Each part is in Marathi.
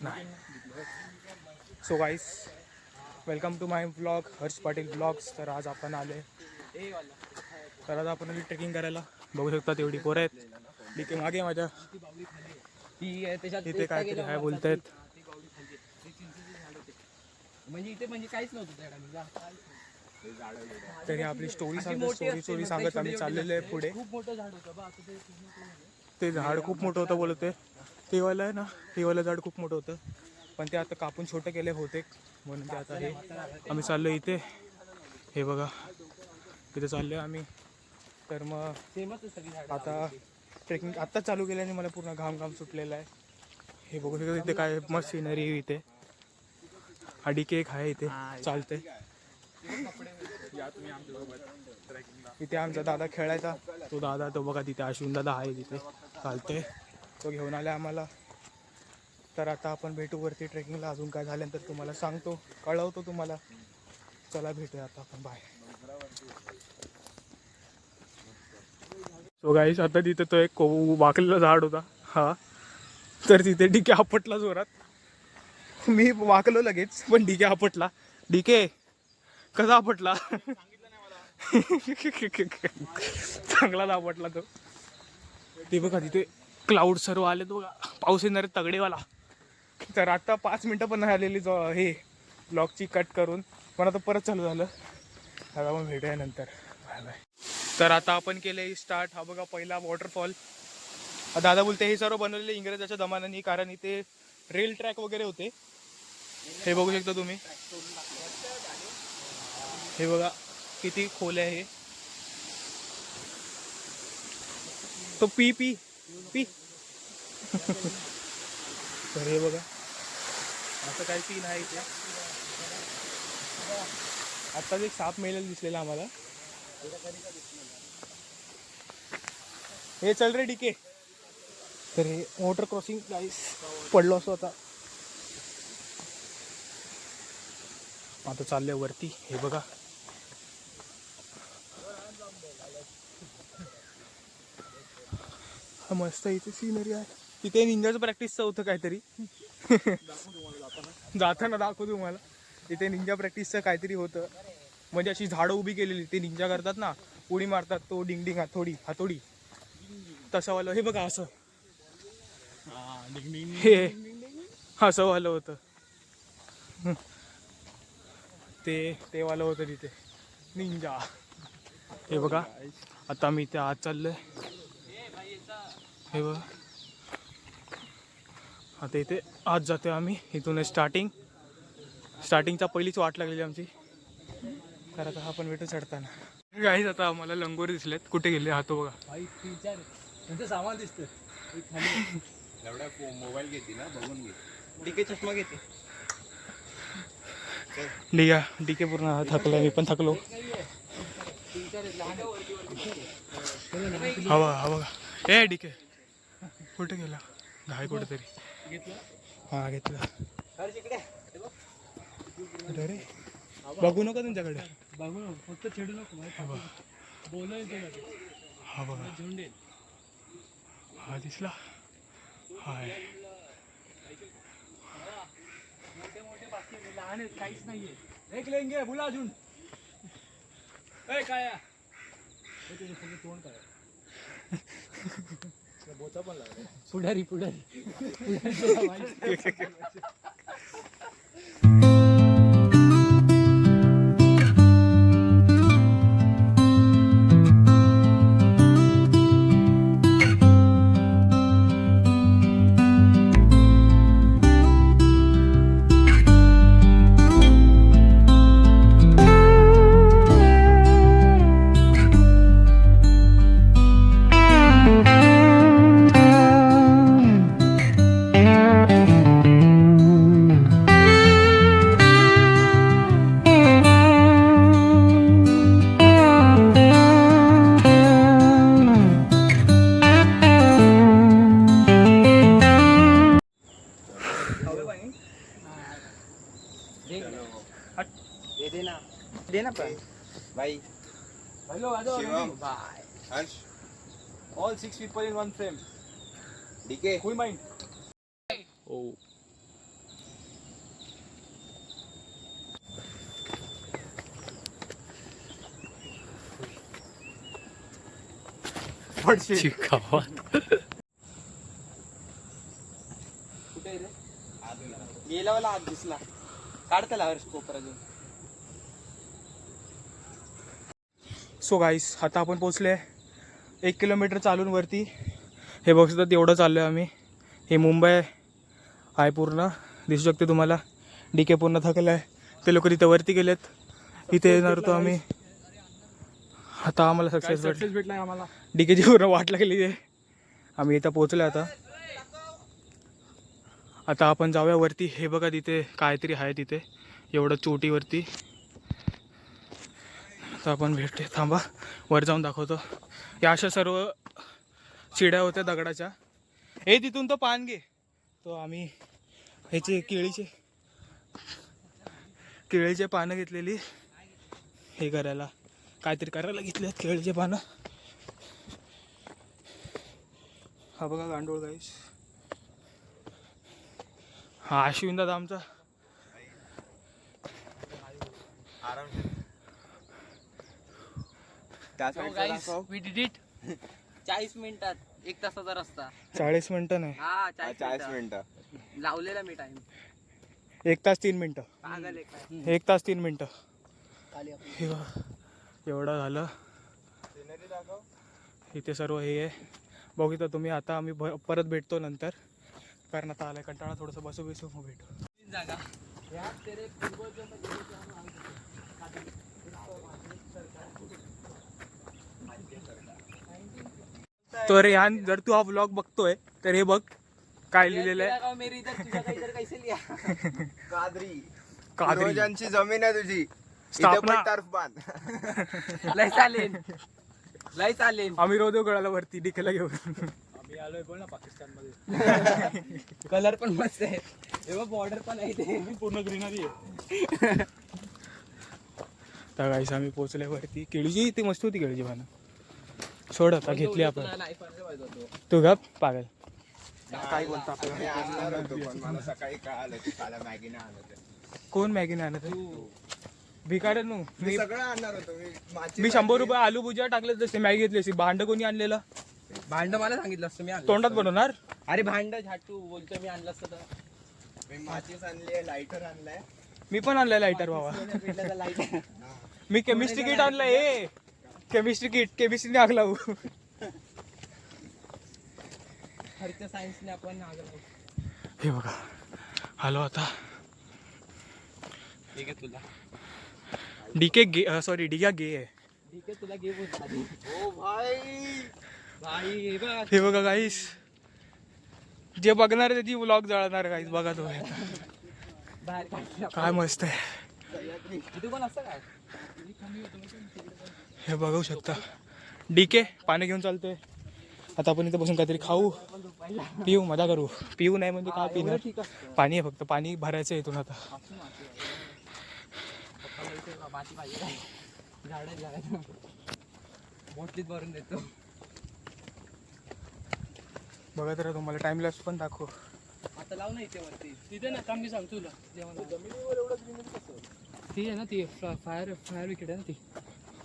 नाही. So guys, welcome to my blog, Harsh Patil blogs. तर आज आपण आले, तर आज आपण आली ट्रेकिंग करायला. बघू शकता तेवढी पोरं आहेत. ठीक आहे, मागे माझ्या तिथे काहीतरी काय बोलतायत. म्हणजे इथे म्हणजे काहीच नव्हतं. तरी आपली स्टोरी सांगत आम्ही चाललेलो आहे पुढे. खूप मोठं झाड होतं. ते झाड खूप मोठं होतं बोलते. ते वाला आहे ना, ते वाला झाड खूप मोठं होतं, पण ते आता कापून छोटे केले होते म्हणून ते आता हे आम्ही चाललो इथे. हे बघा इथे चाललो आहे आम्ही. तर मग आता ट्रेकिंग आत्ताच चालू केल्याने मला पूर्ण घाम सुटलेला आहे. हे बघू शकतो इथे काय मस्त सिनरी आहे. इथे अडीके एक आहे इथे चालते. इथे आमचा दादा खेळायचा, तो दादा तो बघा तिथे अश्विन दादा आहे तिथे चालते, तो घेऊन आला आम्हाला. तर आता आपण भेटू वरती ट्रेकिंगला. अजून काय झाल्यानंतर तुम्हाला सांगतो, कळवतो तुम्हाला. चला भेटूया आता आपण, बाय. सो गाईस, आता तिथे तो एक वाकलेला झाड होता हा, तर तिथे डीके आपटला जोरात. मी वाकलो लगेच, पण डीके आपटला. डीके कसा आपटला? चांगला आपटला तो. ते बघा तिथे क्लाउड सर्व आले तो बघा, पाऊस येणार आहे तगडेवाला. तर आता 5 मिनटं पण नाही आलेली हे ब्लॉगची कट करून, पण आता परत चालू झालं. आता मग भेटूया नंतर, बाय बाय. तर आता आपण केले स्टार्ट. हा बघा पहिला वॉटरफॉल. दादा बोलते हे सर्व बनवलेले इंग्रजाच्या जमान्यानी, कारण इथे रेल ट्रॅक वगैरे होते. हे बघू शकता तुम्ही, हे बघा किती खोल आहे हे. तो पी पी पी तर हे बघा असं काही सीन आहे इथे. आत्ताच एक साप मेलेला दिसलेला आम्हाला. हे चल रे डीके. तर हे वॉटर क्रॉसिंग गाईस, पडलो असं आता. आता चाललंय वरती. हे बघा हा मस्त इथे सिनरी आहे. तिथे निंजाचं प्रॅक्टिसचं होतं काहीतरी. जाताना दाखवतो तुम्हाला. तिथे निंजा प्रॅक्टिसचं काहीतरी होतं, म्हणजे अशी झाडं उभी केलेली. ते निंजा करतात ना, उडी मारतात, तो डिंग हातोडी तसं वालं. हे बघा असं, हे असं वालं होतं. ते वालं होतं तिथे निंजा. हे बघा आता मी इथे आत चाललोय. हे बघा आता इथे आज जातोय आम्ही. इथून स्टार्टिंगचा पहिलीच वाट लागलेली आमची. तर आता हा पण भेटू चढताना. गाईज आता आम्हाला लंगोर दिसलेत. कुठे गेले हा तो बघा. त्यांचं सामान दिसतं. मोबाईल घेते ना, बघून घे. डीके चष्मा घेते. डीके पूर्ण थकला, मी पण थकलो. हा बघा ए डीके कुठे गेला? घाय कुठेतरी. हा घेतला. अरे बघू नका तुमच्याकडे. बघू फक्त छेडू नको. हा बघा, हा दिसला. हाय लहान आहेत, काहीच नाहीये. एक लेंगे बुला अजून काय तोंड काय बोचा पण लागला. पुढारी देना पण भाई. Hello by Harsh. All 6 people in one frame. DK. Full mind. Oh. पडशील. चिकावात. कुठे रे गेला वाला हात दिसला. काढता हर्ष कोपरा अजून. सो गाईस आता आपण पोचले 1 किलोमीटर चालून वरती. हे बघू शकता एवढं चाललो आहे आम्ही. हे मुंबई आहे पूर्ण, दिसू शकते तुम्हाला. DK पूर्ण थकलं आहे. ते लोक तिथे वरती गेलेत. इथे येणार होतो आम्ही. आता आम्हाला सक्सेस भेटलाय आम्हाला. DKची पूर्ण वाट लागली आहे. आम्ही इथं पोचलो आता. आता आपण जाऊया वरती. हे बघा तिथे काहीतरी आहे तिथे एवढं चोटीवरती. आता आपण भेटते, थांबा वर जाऊन दाखवतो. या अशा सर्व चिड्या होत्या दगडाच्या. हे तिथून तो पान घे. तो आम्ही ह्याचे केळीचे पानं घेतलेली हे करायला, काहीतरी करायला घेतले आहेत केळीचे पानं. हा बघा गांडूळ गाईस. हा अश्विन दादा आमचा. We did it. 40 मिनिटात 1 तासाचा रस्ता. 40 मिनिटं नाही, हा 40 मिनिटं लावलेला मी टाइम. 1 तास 3 मिनिटं. पागल आहे काय. 1 तास 3 मिनिटं. हे बघा, एवढं झालं. इथे सर्व हे आहे बघितलं तुम्ही. आता आम्ही परत भेटतो नंतर, कारण आता आलाय कंटाळा. थोडंसं बसू मग भेटू. जागा तर यान जर तू हा व्लॉग बघतोय तर हे बघ काय लिहिलेलं आहे. मेरी इधर तुझ्या काही इधर कैसे लिया. कादरी कादरी रोजांची जमीन आहे तुझी. स्थापना. इथे पण टर्फ बांध. लय चालेल लय चालेल. आम्ही रोदो गळाला वरती डिकेला घेऊन. आम्ही आलोय बोल ना पाकिस्तान मध्ये. कलर पण मस्त आहे. तेव्हा बॉर्डर पण आहे ते पूर्ण ग्रीनरी आहे. तर गाईस आम्ही पोचले वरती. केळीची ती मस्त होती केळीची पानं. सोड आता घेतली आपण. तू गप पागल. काय बोलता मी आणणार होतो पण मला सकाळी कळालं की काला मॅगी नाही आणत आहे. कोण मॅगी नाही आणत? भिकाडे नू. मी सगळं आणणार होतो. मी 100 रुपये आलू भुजिया टाकले तसे मॅगी घेतली अशी. भांड कोणी आणलेलं? भांड मला सांगितलं असतं मी आणलं तोंडात असतं. बनवणार. अरे भांड झाटू बोलतोय मी आणलं असतं तर. मी माचीस आणली आहे, लायटर आणलाय. मी पण आणलंय लायटर बाबा. लाईट मी केमिस्ट्री किट आणलंय. हे केमिस्ट्री किट, केमिस्ट्रीने आग लावू. खर्च सायन्सने आपण हे बघा आलो आता. ठीक आहे तुला. DK गे, सॉरी डिग्या गे आहे. ठीक आहे तुला घे बोल आधी. ओ भाई भाई हे बघ. हे बघा गाईस, जे बघणार त्याची व्लॉग जळणार गाईस. बघा तो बाहेर काढलं. काय मस्त आहे. इथे पण असं काय. हे बघू शकता. DK पाणी घेऊन चालतोय. आता आपण इथे बसून काहीतरी खाऊ पिऊ मजा करू. पिऊ नाही म्हणजे काय पिणार, ठीक असतं. पाणी आहे फक्त. पाणी भरायचं आहे इथून आता. माती पाहिजे काय. झाडं लावायचं. बॉटलीत भरून देतो. बघा तर तुम्हाला टाइम लॅप्स पण दाखव. आता लाव ना इथे वरती. तिथे ना काम मी सांगतो तुला ती आहे ना ती फायर विकेट आहे ना ती.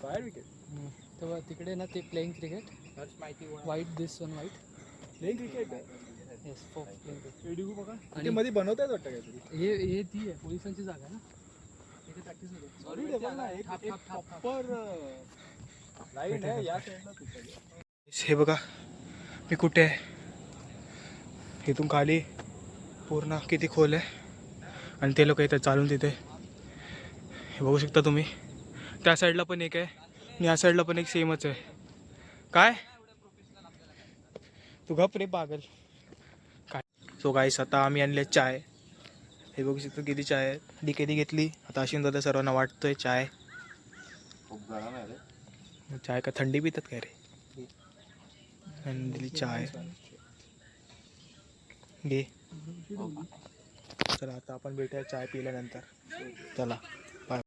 फायर विकेट तेव्हा तिकडे ना ते प्लेइंग क्रिकेट. हर्ष माहिती white this one white. Playing cricket yes for playing cricket. बघा आणि मध्ये बनवतायत वाटतं काहीतरी. हे ती आहे पोलिसांची जागा आहे ना. इथे प्रॅक्टिस होते. हे बघा मी कुठे आहे. इथून खाली पूर्ण किती खोल आहे. आणि ते लोक येतात चालून तिथे. हे बघू शकता तुम्ही. त्या साईडला पण एक आहे आणि या साईडला पण एक सेमच आहे. काय तू गप रे पागल. काय सो गाईस आता आम्ही आणले चाय. हे बघू शकतो किती चाय आहे. DK घेतली. आता अश्विन दादा सर्वांना वाटतोय चाय. खूप गरम आहे रे. चाय का थंडी पितात काय रे. आणि दिली चाय घे. चला आता आपण भेटूया चाय पिल्यानंतर. चला बाय.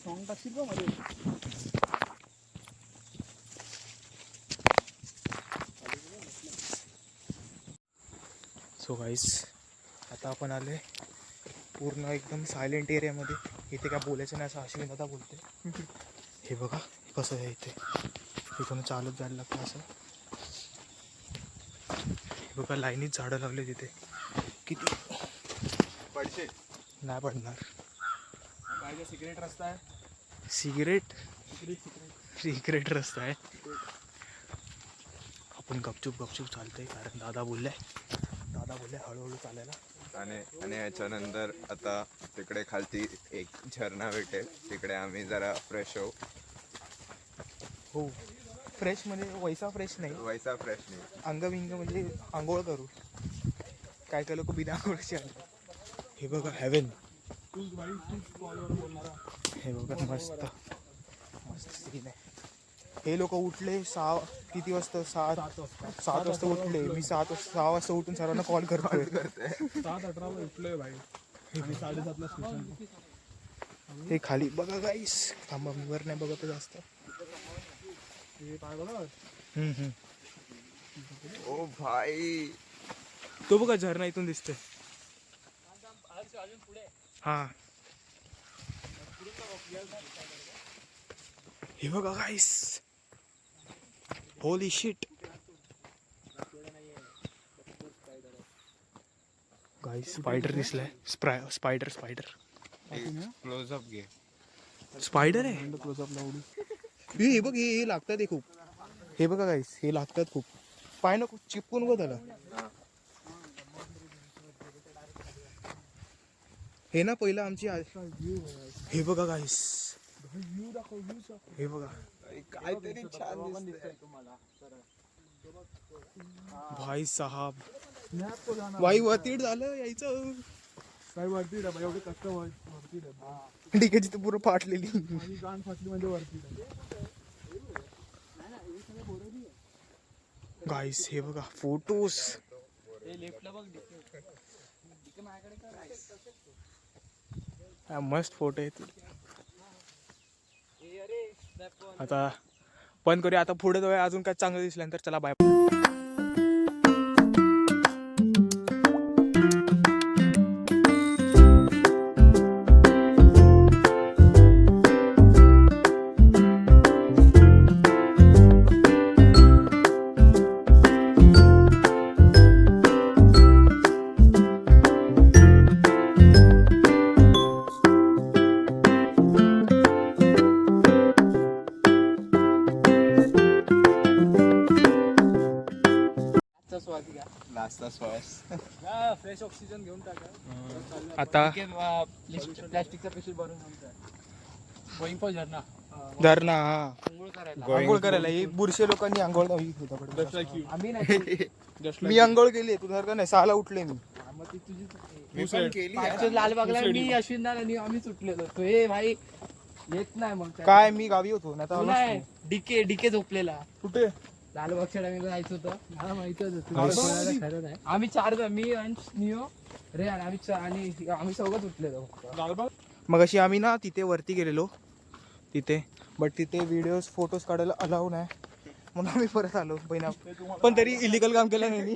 सॉन्ग टाकशील बघ मध्ये. सो गाईस आता आपण आले पूर्ण एकदम सायलेंट एरियामध्ये. इथे काय बोलायचं नाही असं अश्विन दादा बोलते. हे बघा कसं आहे इथे. इथून चालत जायला लागतं असं. हे बघा लाईनीत झाडं लावले तिथे. किती पडशे नाही पडणार. काय सिक्रेट रस्ता आहे. सिगरेट सिगरेट रस्ता आहे. आपण गपचूप चालतंय कारण दादा बोलले हळूहळू चालायला. आणि याच्यानंतर आता तिकडे खालती एक झरणा भेटेल, तिकडे आम्ही जरा फ्रेश होऊ. हो फ्रेश म्हणजे वैसा फ्रेश नाही, वैसा फ्रेश नाही. अंगविंग म्हणजे आंघोळ करू. काय काय लोक बिना आंघोळचे आले. हे बघा हेवन. हे बघा मस्त मस्त सीन आहे. हे लोक उठले किती वाजता 7 वाजता उठले. मी 6 वाजता उठून सर्वांना कॉल करतोय. 7:18 उठलोय भाई. आणि 7:30ला स्टेशन. हे खाली बघा गाईस. थांबा मी वर नाही बघत जास्त. ओ भाई तो बघा झरणा इथून दिसतोय. हा हे बघा गाईस. होली शिट गाईस. स्पायडर दिसलाय. स्पायडर क्लोजअप घे. स्पायडर आहे. हे बघ हे लागतात हे खूप. हे बघा गाईस हे लागतात खूप. पाय नको चिपकून बघ त्याला. हे ना पहिलं आमची हे बघा गाईस. हे बघा काहीतरी छान दिसतंय. भाई साहब भाई वरतीड झालं यायचं. काय वरती एवढे कष्ट वरती डिकेची तर पूर्ण फाटलेली. माझी गाण फाटली म्हणजे वरती. गाईस हे बघा फोटोज. मस्त फोटो आहेत. आता पण करूया. आता पुढे जाऊया. अजून काय चांगलं दिसल्यानंतर चला बाय. लास्टचा श्वास. फ्रेश ऑक्सिजन घेऊन टाका. आता प्लॅस्टिकचा पिशवी भरून गोइंग फॉर झरणा. धरणा. हा आंघोळ करायला. आंघोळ करायला. ही बुरशे लोकांनी आंघोळ नाही. आम्ही नाही. मी आंघोळ केली. तू धर का नाही. 6ला उठले मी. मग ती तुझी मी पण केली. मागच्या लालबागला मी अश्विन आणि आम्ही सुटलेलो. तो हे भाई येत नाही मग काय मी गावी होतो नाही तर आलो नाही. असतो. डीके झोपलेला. कुठे लालबागच्या टाइमला जायचं होतं. मला माहितच Nice. खरं नाही. आम्ही 4 जण. मी अंश नियो रे आम्ही चौघच उठलेलो फक्त. लालबाग. मग अशी आम्ही ना तिथे वरती गेलेलो तिथे. बट तिथे व्हिडिओज फोटोज काढायला अलाव नाही म्हणून आम्ही परत आलो. बहिणा पण तरी इलिगल काम केलं नाही मी.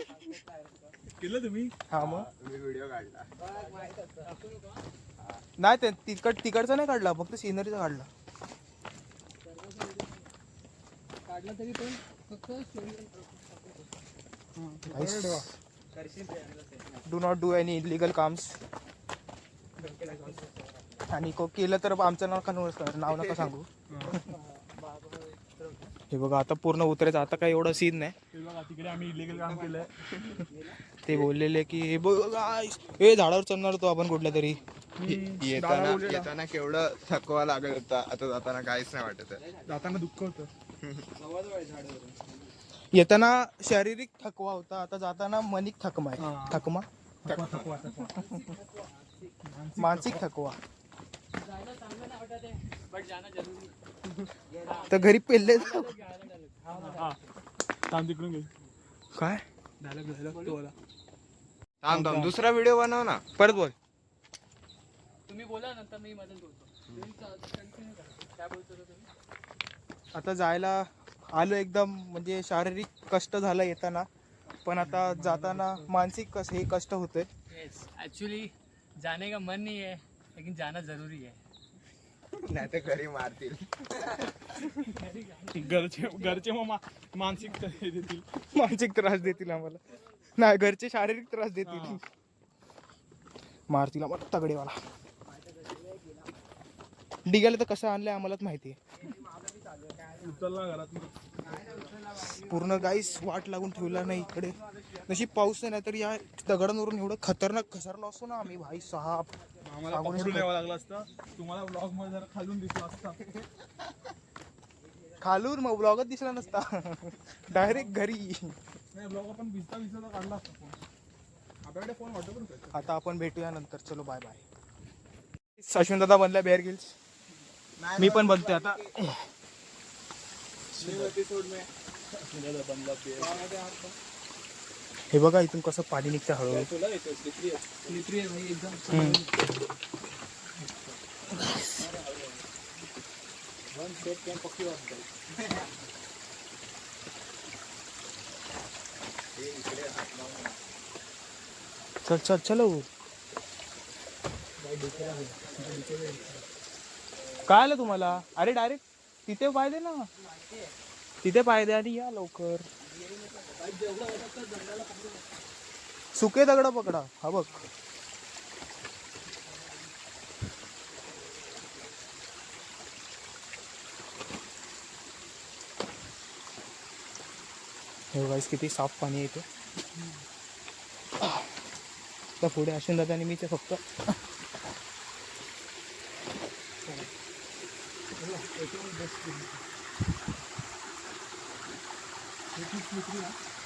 केलं तुम्ही. हा मग मी व्हिडिओ काढला. नाही ते तिकडचा नाही काढला. फक्त सिनरीचा काढला. काढलं तरी पण फक्त do not do any illegal calms. आणि केलं तर आमचं नाव नका सांगू. हे बघा आता पूर्ण उतरायचं. आता काही एवढं सीन नाही. तिकडे आम्ही इलिगल काम केलंय. ते बोललेले की हे बघ हे झाडावर चढणार होतो आपण कुठल्या तरी. येताना केवढं थकवा लागत होता. आता जाताना काहीच नाही वाटत आहे. जाताना दुःख होतं. येताना शारीरिक थकवा होता. आता जाताना मनिक थकमा आहे. थकमा मानसिक थकवा. तर घरी पेलले तिकडून घे. काय थांब दुसरा व्हिडिओ बनव ना. परत बोल. तुम्ही बोला नंतर मी मदत बोलतो. काय बोलतो तुम्ही. आता जायला आलो एकदम म्हणजे शारीरिक कष्ट झालं येताना. पण आता जाताना मानसिक हे कष्ट होतंय. येस ॲक्च्युली जाने का मन नहीं है लेकिन जाना जरूरी है. नाही तर घरी मारतील. घरचे मग मानसिक हे देतील, मानसिक त्रास देतील आम्हाला. नाही, घरचे शारीरिक त्रास देतील. मारतील आम्हाला तगडेवाला. डिगाले तर कसं आणलंय आम्हालाच माहिती आहे. पूर्ण गाईस वाट लागून ठेवला नाही इकडे. नशीब पाऊस नाही तर या दगडांवरून एवढं खतरनाक घसरलो असतो ना आम्ही भाई साहेब. आम्हाला पकडून यावं लागलं असतं. तुम्हाला ब्लॉग मध्ये जरा खालून दिसला असता. खालून मग ब्लॉगच दिसला नसता. डायरेक्ट घरी. नाही ब्लॉग आपण भिजता भिजता काढला असता फोन. आपल्याकडे फोन वाटत. आता आपण भेटूया नंतर. चलो बाय बाय. अश्विन दादा बनलाय बेअर गिल्स. मी पण बनते आता. हे बघा इथून कसं पाणी निघतं हळूहळू. स्लिपरी आहे भाई एकदम. चल चल चलो. काय आलं तुम्हाला? अरे डायरेक्ट तिथे पाय दे ना. तिथे पाय दे आणि या लवकर. सुके दगड पकडा. हा बघ. हे गाईस किती साफ पाणी येते. तर पुढे अश्विन दादा आणि मीच फक्त.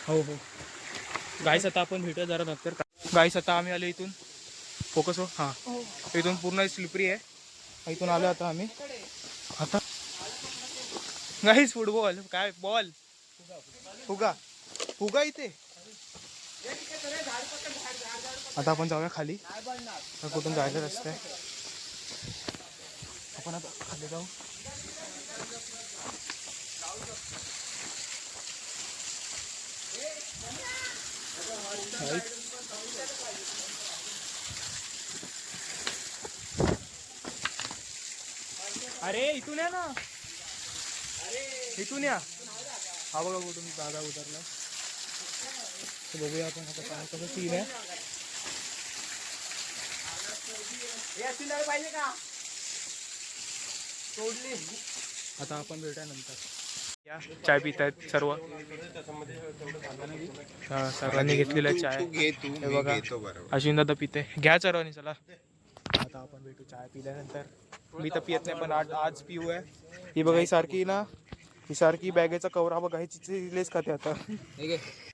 हो हो गाईस आता आपण भेटूया जरा नंतर. गाईस आता आम्ही आलो इथून. फोकस हो. हां इथून पूर्ण स्लिपरी आहे. इथून आलो आता आम्ही. आता गाईस फुटबॉल काय बॉल फुगा फुगा इथे. आता आपण जाऊया खाली. कुठून जायचं रस्ता आहे. आपण आता खाली जाऊ. अरे इथून या ना. इथून या. हा बघा कुठून दादा उतरला. बघूया आपण आता काय कसं सीन आहे. आता आपण भेटूया नंतर. या चाय पित आहेत सर्व. हा, सर्वांनी घेतलेला चाय. हे बघा अश्विन दादा पिते. घ्या सर्वांनी. चला आता आपण भेटू चाय पिल्यानंतर. मी तर पियत नाही पण आज पिऊ आहे. ही बघा ही सारखी ना, ही सारखी बॅगेचा कवरा बघा ह्याची लेस खाते आता.